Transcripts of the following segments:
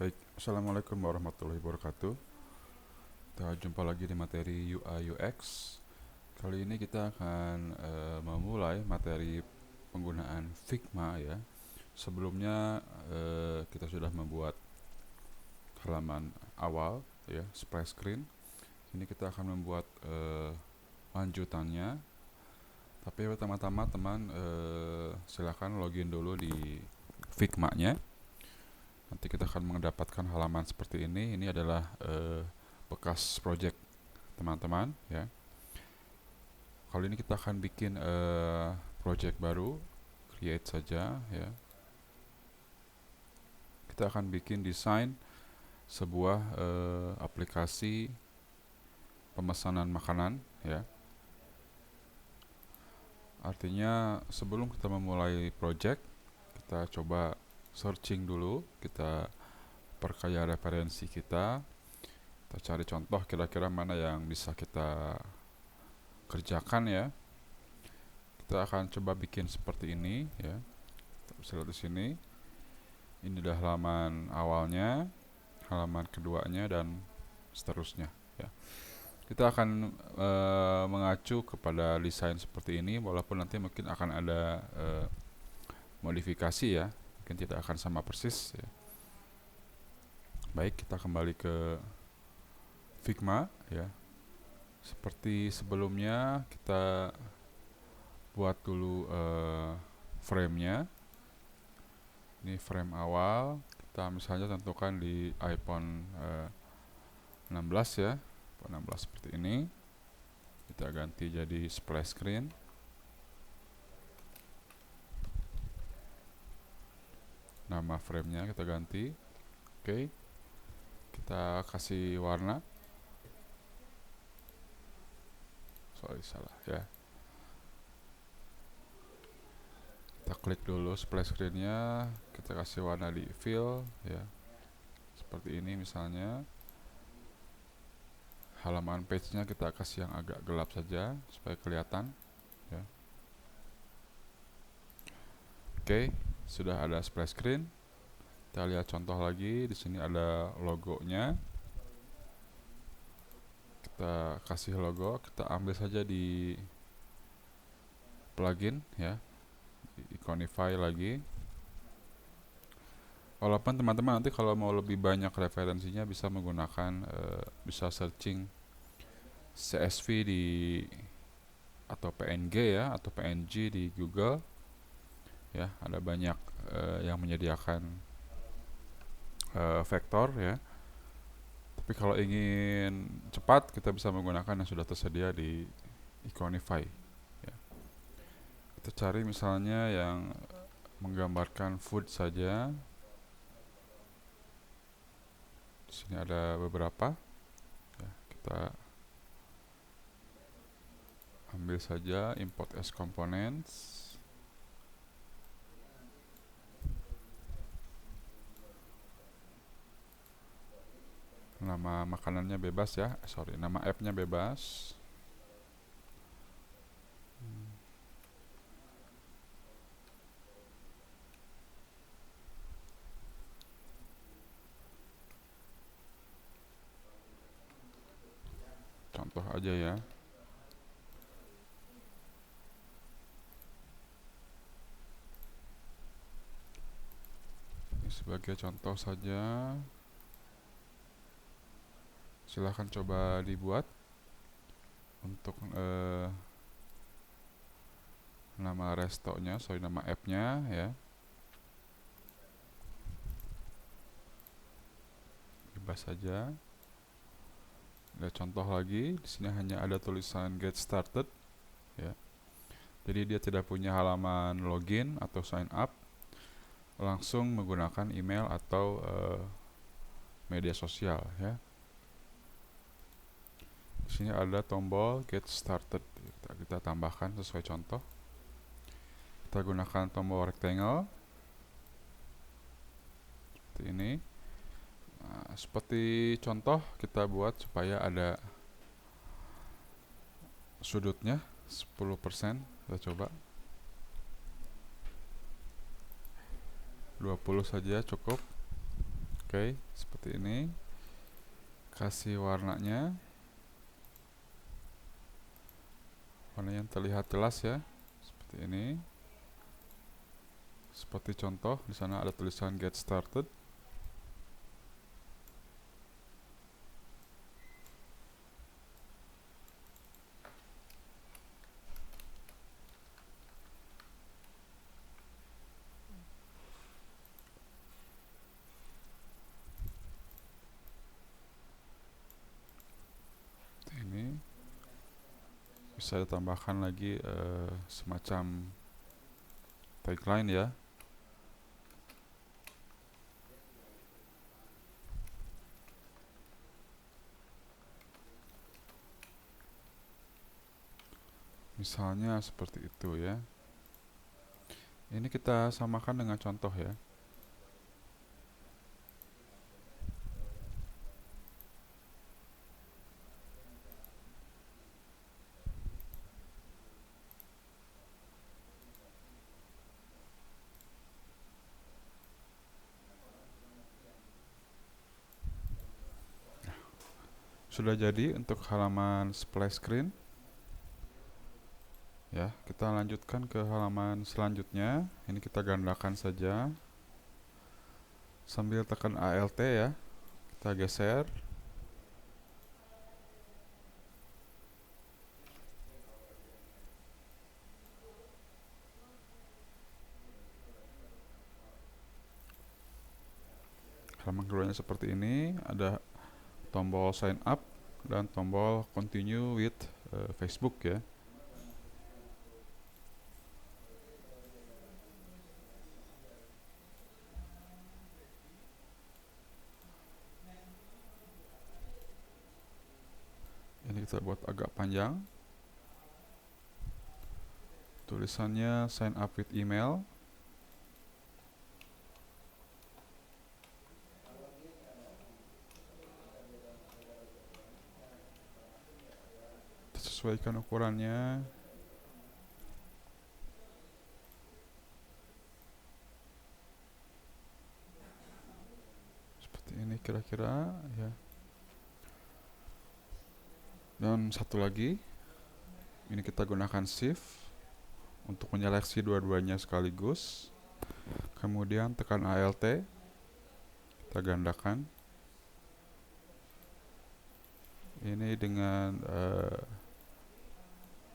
Baik, Assalamualaikum warahmatullahi wabarakatuh. Kita jumpa lagi di materi UI UX. Kali ini kita akan memulai materi penggunaan Figma ya. Sebelumnya kita sudah membuat halaman awal ya, splash screen. Ini kita akan membuat lanjutannya. Tapi pertama-tama teman silakan login dulu di Figma-nya. Nanti kita akan mendapatkan halaman seperti ini. Ini adalah bekas project teman-teman ya. Kali ini kita akan bikin project baru, create saja ya. Kita akan bikin desain sebuah aplikasi pemesanan makanan ya. Artinya sebelum kita memulai project, kita coba searching dulu, kita perkaya referensi kita cari contoh kira-kira mana yang bisa kita kerjakan ya. Kita akan coba bikin seperti ini ya. Kita bisa lihat di sini. Ini adalah halaman awalnya, halaman keduanya dan seterusnya ya. Kita akan mengacu kepada desain seperti ini, walaupun nanti mungkin akan ada modifikasi ya, mungkin tidak akan sama persis ya. Baik, kita kembali ke Figma ya. Seperti sebelumnya, kita buat dulu frame-nya. Ini frame awal, kita misalnya tentukan di iPhone 16 ya, iPhone 16 seperti ini. Kita ganti jadi splash screen. Nama frame-nya kita ganti. Oke. Kita kasih warna. Salah ya. Kita klik dulu splash screen-nya, kita kasih warna di fill ya. Seperti ini misalnya. Halaman page-nya kita kasih yang agak gelap saja supaya kelihatan ya. Oke, sudah ada splash screen. Kita lihat contoh lagi, di sini ada logonya. Kita kasih logo, kita ambil saja di plugin ya, di Iconify lagi. Walaupun teman-teman nanti kalau mau lebih banyak referensinya bisa menggunakan bisa searching CSV di atau PNG ya, atau PNG di Google ya. Ada banyak yang menyediakan vektor ya. Tapi kalau ingin cepat, kita bisa menggunakan yang sudah tersedia di Iconify ya. Kita cari misalnya yang menggambarkan food saja. Di sini ada beberapa ya, kita ambil saja, import as components. Nama makanannya bebas ya, nama app-nya bebas. Contoh aja ya. Ini sebagai contoh saja. Silahkan coba dibuat untuk nama restonya, nama app-nya ya. Bebas saja. Ada contoh lagi, di sini hanya ada tulisan get started ya. Jadi dia tidak punya halaman login atau sign up, langsung menggunakan email atau media sosial ya. Di sini ada tombol get started. Kita tambahkan sesuai contoh. Kita gunakan tombol rectangle seperti ini. Nah, seperti contoh kita buat supaya ada sudutnya 10%. Kita coba 20 saja cukup. Oke, seperti ini. Kasih warnanya, warna yang terlihat jelas ya, seperti ini. Seperti contoh, di sana ada tulisan Get Started. Ini bisa ditambahkan lagi semacam tagline ya. Misalnya seperti itu ya. Ini kita samakan dengan contoh ya. Sudah jadi untuk halaman splash screen. Ya, kita lanjutkan ke halaman selanjutnya. Ini kita gandakan saja. Sambil tekan Alt ya. Kita geser. Halaman keduanya seperti ini. Ada tombol sign up dan tombol continue with Facebook ya. Ini kita buat agak panjang. Tulisannya sign up with email. Sesuaikan ukurannya. Seperti ini kira-kira ya. Dan satu lagi, ini kita gunakan shift untuk menyeleksi dua-duanya sekaligus. Kemudian tekan Alt, kita gandakan. Ini dengan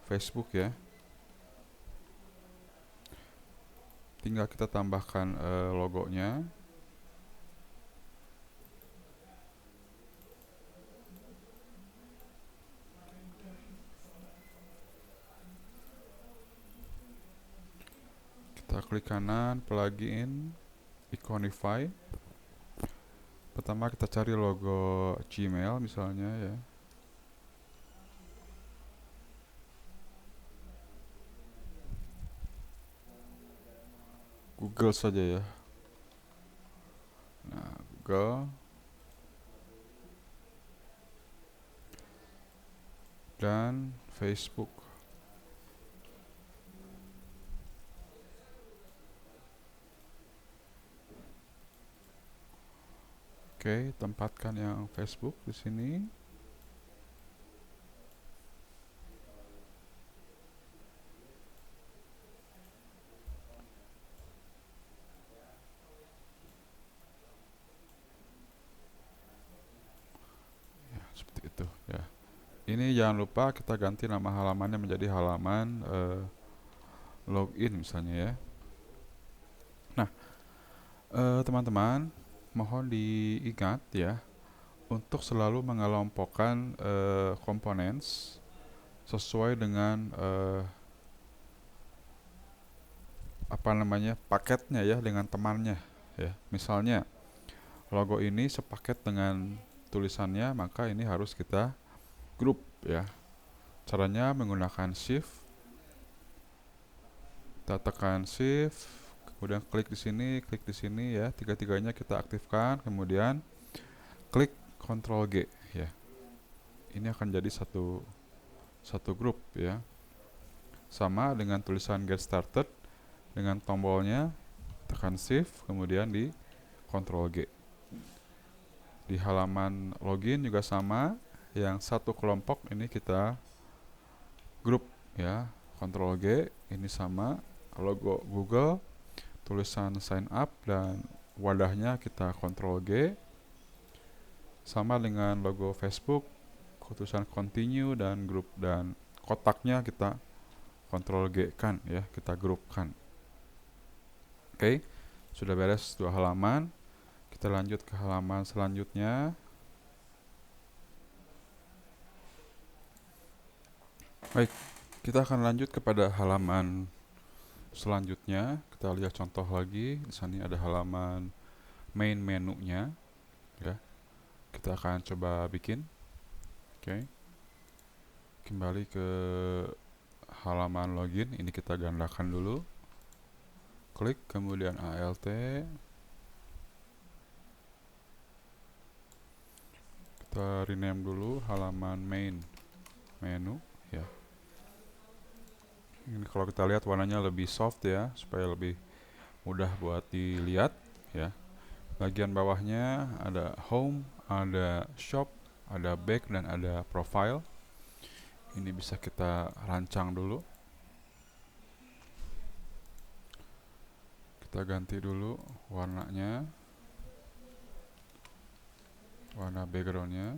Facebook ya. Tinggal kita tambahkan logonya. Kita klik kanan, plugin, Iconify. Pertama kita cari logo Gmail misalnya ya. Google saja ya. Nah, Google. Dan Facebook. Oke, tempatkan yang Facebook di sini. Ya, seperti itu ya. Ini jangan lupa kita ganti nama halamannya menjadi halaman login misalnya ya. Nah, teman-teman, mohon diingat ya untuk selalu mengelompokkan komponen sesuai dengan apa namanya paketnya ya, dengan temannya ya. Misalnya logo ini sepaket dengan tulisannya, maka ini harus kita grup ya. Caranya menggunakan shift, kita tekan shift, kemudian klik di sini ya, tiga-tiganya kita aktifkan, kemudian klik Ctrl G ya. Ini akan jadi satu grup ya. Sama dengan tulisan Get Started, dengan tombolnya tekan shift kemudian di Ctrl G. Di halaman login juga sama, yang satu kelompok ini kita grup ya, Ctrl G, ini sama logo Google, tulisan sign up, dan wadahnya kita Ctrl G, sama dengan logo Facebook, tulisan continue, dan grup, dan kotaknya kita Ctrl G kan ya, kita grupkan. Oke, sudah beres 2 halaman. Kita lanjut ke halaman selanjutnya. Baik, kita akan lanjut kepada halaman selanjutnya. Kita lihat contoh lagi. Di sini ada halaman main menunya ya. Kita akan coba bikin. Oke. Kembali ke halaman login. Ini kita gandakan dulu. Klik kemudian ALT. Kita rename dulu halaman main menu ya. Ini kalau kita lihat warnanya lebih soft ya, supaya lebih mudah buat dilihat ya. Bagian bawahnya ada home, ada shop, ada back, dan ada profile. Ini bisa kita rancang dulu. Kita ganti dulu warnanya, warna backgroundnya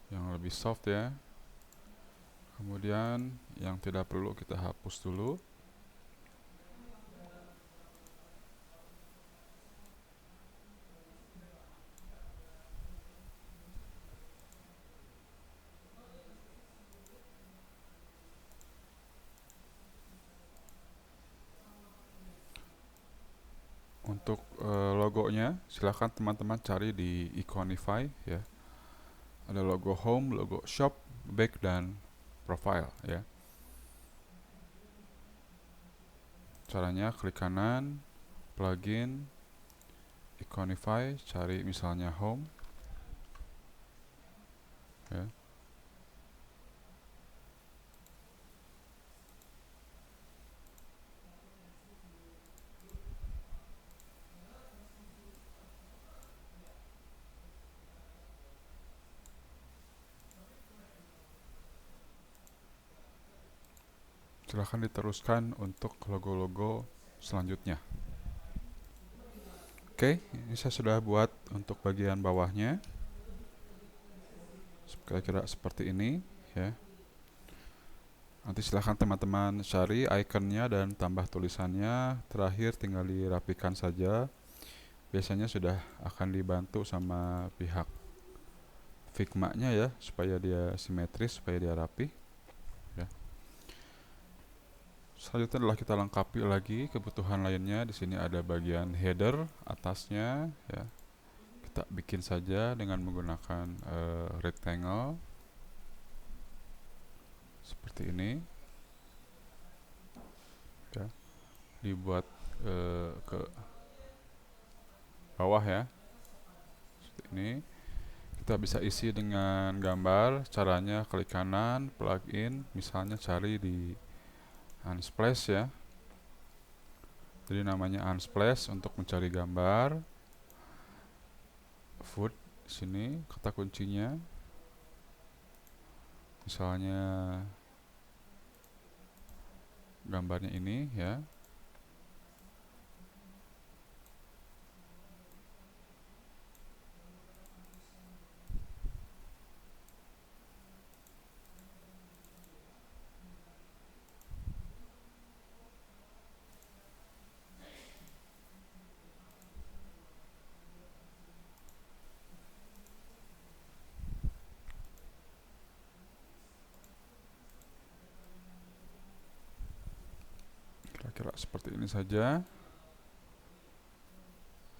yang lebih soft ya. Kemudian yang tidak perlu kita hapus dulu. Untuk logonya, silahkan teman-teman cari di Iconify ya. Ada logo home, logo shop, back, dan profile ya. Caranya klik kanan, plugin, Iconify, cari misalnya home ya. Silahkan diteruskan untuk logo-logo selanjutnya. Oke, ini saya sudah buat untuk bagian bawahnya. Kira-kira seperti ini ya. Nanti silahkan teman-teman cari ikonnya dan tambah tulisannya. Terakhir tinggal dirapikan saja. Biasanya sudah akan dibantu sama pihak Figma-nya ya, supaya dia simetris, supaya dia rapi ya. Selanjutnya adalah kita lengkapi lagi kebutuhan lainnya. Di sini ada bagian header atasnya ya. Kita bikin saja dengan menggunakan rectangle seperti ini ya. Dibuat ke bawah ya, seperti ini. Kita bisa isi dengan gambar. Caranya klik kanan, plugin, misalnya cari di Unsplash ya. Jadi namanya Unsplash untuk mencari gambar. Food sini kata kuncinya. Misalnya gambarnya ini ya. Kira-kira seperti ini saja.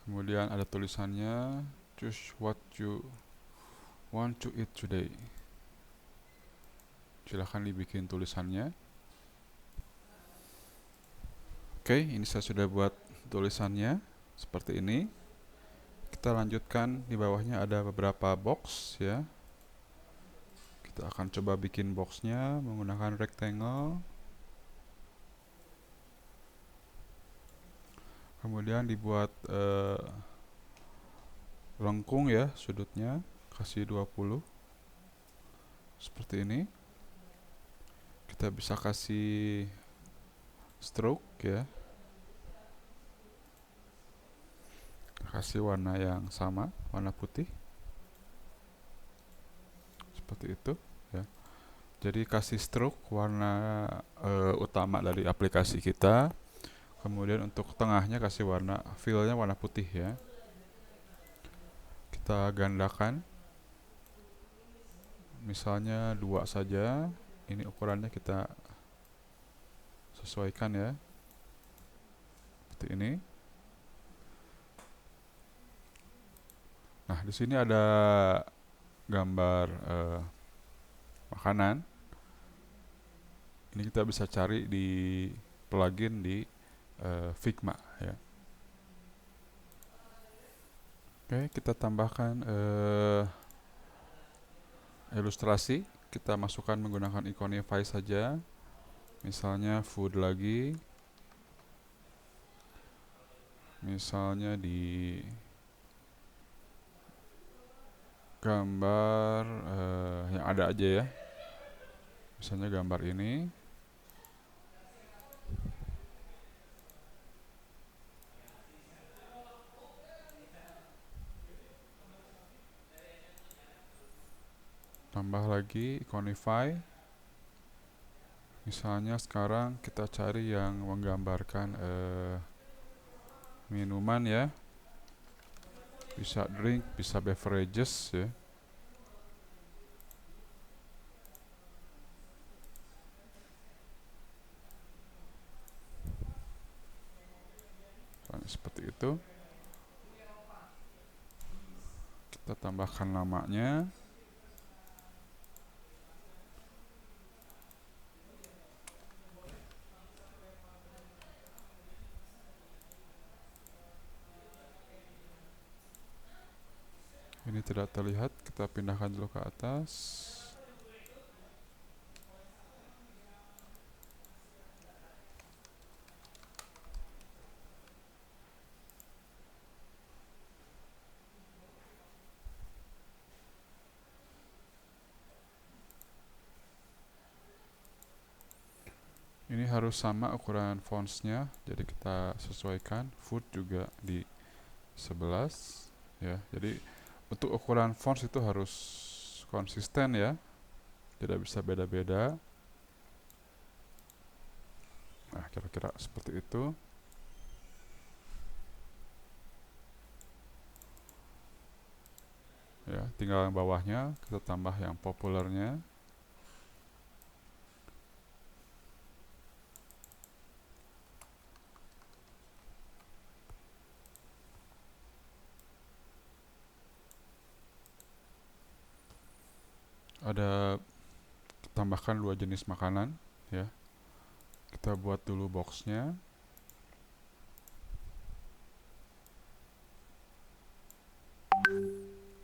Kemudian ada tulisannya, choose what you want to eat today. Silahkan dibikin tulisannya. Oke, ini saya sudah buat tulisannya seperti ini. Kita lanjutkan. Di bawahnya ada beberapa box ya. Kita akan coba bikin boxnya menggunakan rectangle. Kemudian dibuat lengkung ya sudutnya, kasih 20 seperti ini. Kita bisa kasih stroke ya, kasih warna yang sama, warna putih seperti itu ya. Jadi kasih stroke warna utama dari aplikasi kita. Kemudian untuk tengahnya kasih warna fillnya warna putih ya. Kita gandakan, misalnya 2 saja. Ini ukurannya kita sesuaikan ya, seperti ini. Nah, di sini ada gambar makanan. Ini kita bisa cari di plugin di Figma ya. Oke, kita tambahkan ilustrasi. Kita masukkan menggunakan Iconify saja. Misalnya food lagi. Misalnya di gambar yang ada aja ya. Misalnya gambar ini. Tambah lagi Iconify. Misalnya sekarang kita cari yang menggambarkan minuman ya. Bisa drink, bisa beverages ya. Seperti itu. Kita tambahkan namanya. Ini tidak terlihat, kita pindahkan dulu ke atas. Ini harus sama ukuran fontsnya, jadi kita sesuaikan. Food juga di 11 ya. Jadi untuk ukuran fonts itu harus konsisten ya, tidak bisa beda-beda. Nah, kira-kira seperti itu. Ya, tinggal yang bawahnya kita tambah yang populernya. Ada tambahkan 2 jenis makanan ya. Kita buat dulu boxnya.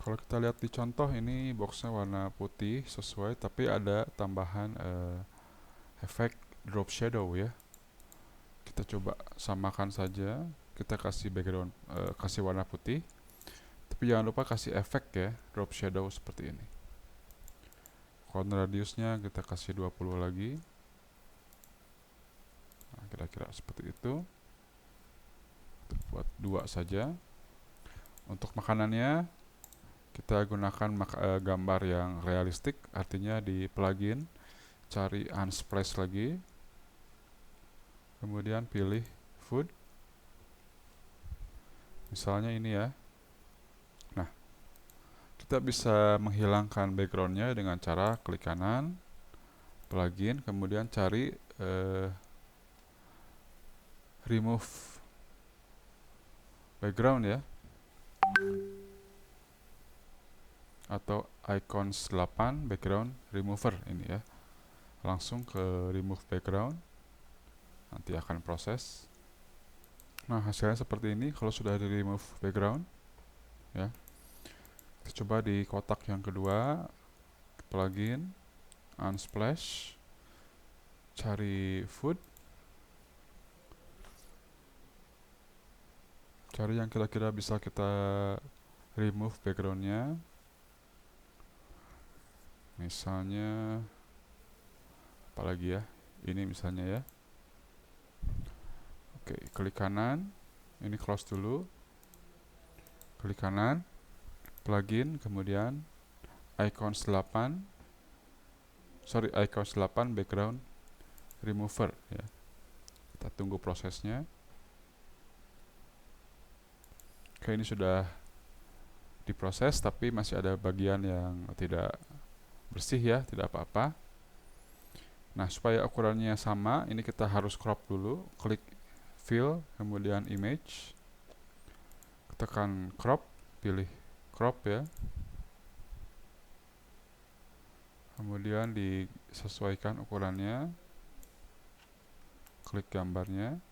Kalau kita lihat di contoh ini boxnya warna putih sesuai, tapi ada tambahan efek drop shadow ya. Kita coba samakan saja. Kita kasih background, kasih warna putih. Tapi jangan lupa kasih efek ya, drop shadow seperti ini. Corner radiusnya kita kasih 20 lagi. Nah, kira-kira seperti itu. Kita buat 2 saja. Untuk makanannya kita gunakan gambar yang realistik, artinya di plugin cari unsplash lagi, kemudian pilih food, misalnya ini ya. Nah, kita bisa menghilangkan backgroundnya dengan cara klik kanan plugin, kemudian cari remove background ya, atau icons 8 background remover ini ya. Langsung ke remove background, nanti akan proses. Nah, hasilnya seperti ini kalau sudah di remove background ya. Kita coba di kotak yang kedua, plugin unsplash, cari food, cari yang kira-kira bisa kita remove backgroundnya. Misalnya apalagi ya, ini misalnya ya. Oke, klik kanan, ini close dulu, klik kanan, plugin, kemudian icons 8 background remover ya. Kita tunggu prosesnya. Oke, ini sudah diproses tapi masih ada bagian yang tidak bersih ya, tidak apa-apa. Nah, supaya ukurannya sama, ini kita harus crop dulu. Klik fill, kemudian image, tekan crop, pilih crop ya, kemudian disesuaikan ukurannya, klik gambarnya,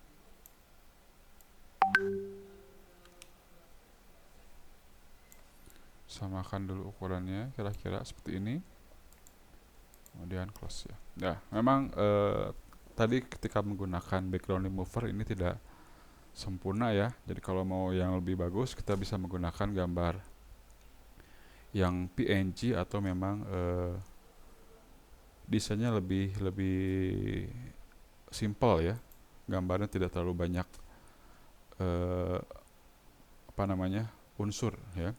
samakan dulu ukurannya kira-kira seperti ini, kemudian close ya. Nah, memang tadi ketika menggunakan background remover ini tidak sempurna ya. Jadi kalau mau yang lebih bagus, kita bisa menggunakan gambar yang PNG atau memang desainnya lebih simple ya, gambarnya tidak terlalu banyak unsur ya.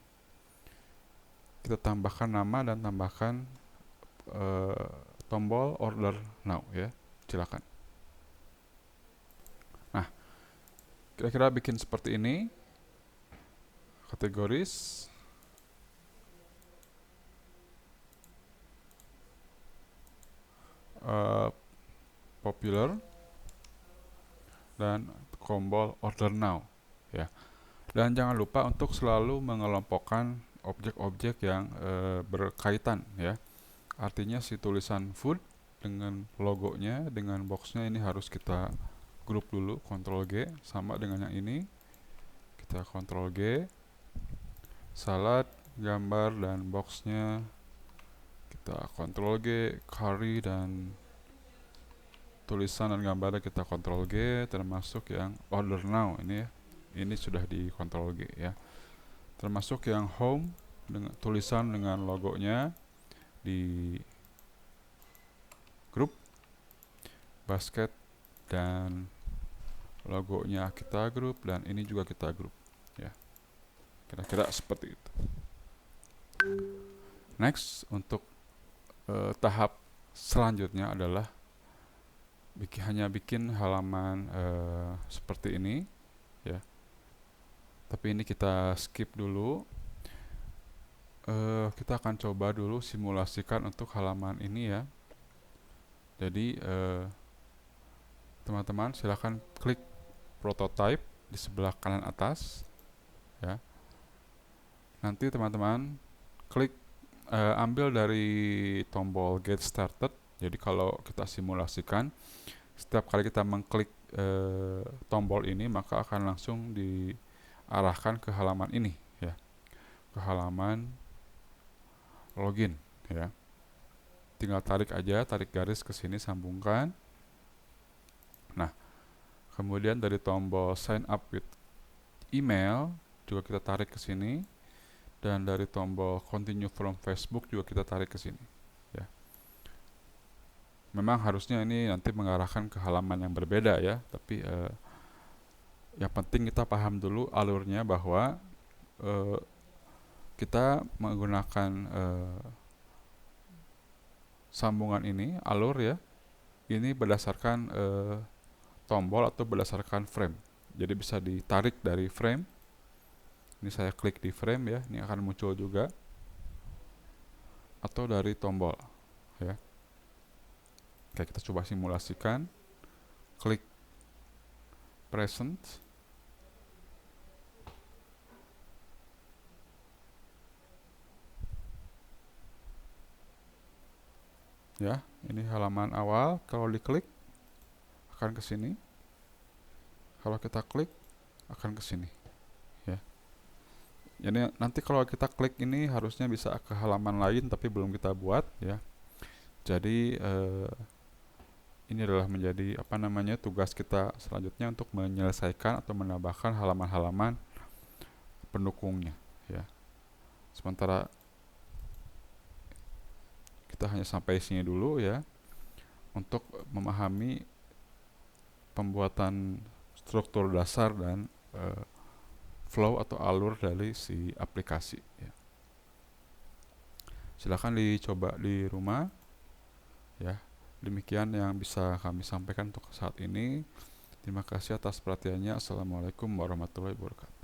Kita tambahkan nama dan tambahkan tombol order now ya, silakan. Nah, kira-kira bikin seperti ini, kategoris, popular, dan tombol order now ya. Dan jangan lupa untuk selalu mengelompokkan objek-objek yang berkaitan ya. Artinya si tulisan food dengan logonya, dengan boxnya ini harus kita grup dulu, Ctrl G, sama dengan yang ini. Kita Ctrl G, salad, gambar, dan boxnya kita Ctrl G, curry, dan tulisan dan gambarnya kita Ctrl G, termasuk yang order now ini ya. Ini sudah di Ctrl G ya. Termasuk yang home dengan tulisan dengan logonya di grup, basket dan logonya kita grup, dan ini juga kita grup ya. Kira-kira seperti itu. Next, untuk tahap selanjutnya adalah hanya bikin halaman seperti ini ya. Tapi ini kita skip dulu. Kita akan coba dulu simulasikan untuk halaman ini ya. Jadi teman-teman silakan klik prototype di sebelah kanan atas ya. Nanti teman-teman klik ambil dari tombol get started. Jadi kalau kita simulasikan, setiap kali kita mengklik tombol ini, maka akan langsung diarahkan ke halaman ini ya, ke halaman login ya. Tinggal tarik aja, tarik garis ke sini, sambungkan. Nah, kemudian dari tombol sign up with email juga kita tarik ke sini, dan dari tombol continue from Facebook juga kita tarik ke sini ya. Memang harusnya ini nanti mengarahkan ke halaman yang berbeda ya, tapi yang penting kita paham dulu alurnya, bahwa kita menggunakan sambungan ini, alur ya, ini berdasarkan tombol atau berdasarkan frame. Jadi bisa ditarik dari frame. Ini saya klik di frame ya, ini akan muncul juga, atau dari tombol ya. Oke, kita coba simulasikan. Klik present. Ya, ini halaman awal. Kalau diklik akan ke sini. Kalau kita klik akan ke sini. Ya. Jadi nanti kalau kita klik ini harusnya bisa ke halaman lain, tapi belum kita buat ya. Jadi ini adalah menjadi tugas kita selanjutnya untuk menyelesaikan atau menambahkan halaman-halaman pendukungnya ya. Sementara kita hanya sampai sini dulu ya untuk memahami pembuatan struktur dasar dan flow atau alur dari si aplikasi ya. Silakan dicoba di rumah ya. Demikian yang bisa kami sampaikan untuk saat ini. Terima kasih atas perhatiannya. Assalamualaikum warahmatullahi wabarakatuh.